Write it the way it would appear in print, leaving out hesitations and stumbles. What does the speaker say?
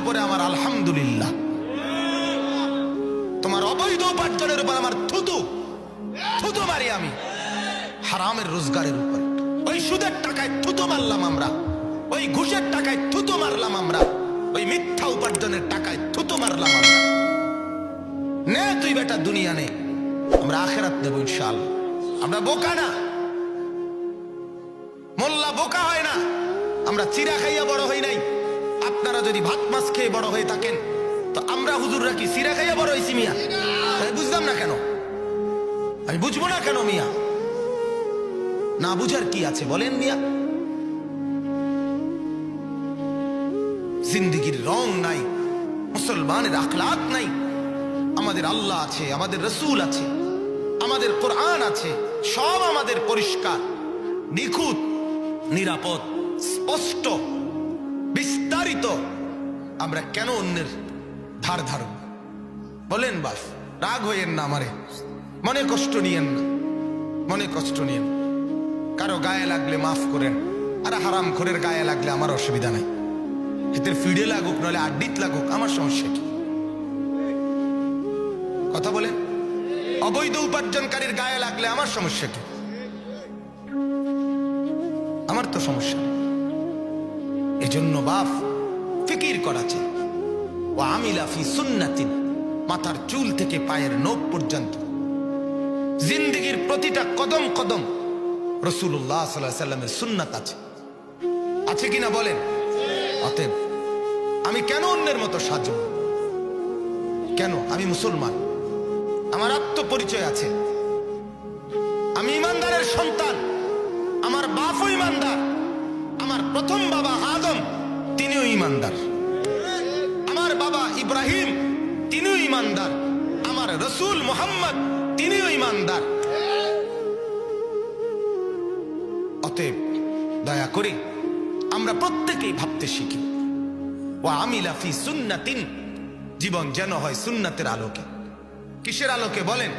উপরে আমার আলহামদুলিল্লাহ, তোমার অবৈধ উপার্জনের উপর আমার থুতু থুতু মারি আমি, হারামের রোজগারের উপর, ওই সুদের টাকায় থুতু মারলাম আমরা, ওই ঘুষের টাকায় থুতু মারলাম আমরা, ওই মিথ্যা উপার্জনের টাকায় থুতু মারলাম আমরা। নে তুই বেটা দুনিয়া নে, আমরা আখেরাত নেব ইনশাআল্লাহ। আমরা বোকা না, মোল্লা বোকা হয় না, আমরা চিরা খাইয়া বড় হই নাই। আপনারা যদি ভাত মাছ খেয়ে বড় হয়ে থাকেন তো আমরা হুজুররা কি চিরা খাইয়া বড় হয়েছি মিয়া? আমি বুঝলাম না কেন, আমি বুঝবো না কেন মিয়া? না বুঝার কি আছে বলেন মিয়া? জিন্দিগির রং নাই, মুসলমানের আখলাক নাই। আমাদের আল্লাহ আছে, আমাদের রসুল আছে, আমাদের কোরআন আছে, সব আমাদের পরিষ্কার, নিখুঁত, নিরাপদ, স্পষ্ট, বিস্তারিত। আমরা কেন অন্যের ধার ধারব? বলেন বাস, রাগ হইয়েন না, আমারে মনে কষ্ট নিয়েন না, মনে কষ্ট নিয়েন। কারো গায়ে লাগলে মাফ করেন, আর হারাম খোরের গায়ে লাগলে আমার অসুবিধা নাই। এদের ফিডে লাগুক নলে আড্ডিত লাগুক, আমার সমস্যা কি? কথা বলেন। অবৈধ উপার্জনকারীর গায়ে লাগলে আমার সমস্যা কি? আমার তো সমস্যা। এজন্য বাপ ফিকির করাছে, ও আমিলা ফি সুন্নাতিন, মাথার চুল থেকে পায়ের নখ পর্যন্ত জিন্দেগির প্রতিটা কদম কদম রাসূলুল্লাহ সাল্লাল্লাহু আলাইহি সাল্লামের সুন্নাত আছে, আছে কিনা বলেন? অতএব আমি কেন অন্যের মতো সাজব? কেন? আমি মুসলমান, আমার আত্মপরিচয় আছে, আমি ইমানদারের সন্তান, আমার বাপও ইমানদার, আমার প্রথম বাবা আদম তিনিও ইমানদার, আমার বাবা ইব্রাহিম তিনিও ইমানদার, আমার রসুল মুহাম্মদ তিনিও ইমানদার। অতএব দয়া করে আমরা প্রত্যেকেই ভাবতে শিখি, ও আমিলা ফি সুন্নাতিন, জীবন যেন হয় সুন্নাতের আলোকে। কিসের আলোকে বলেন?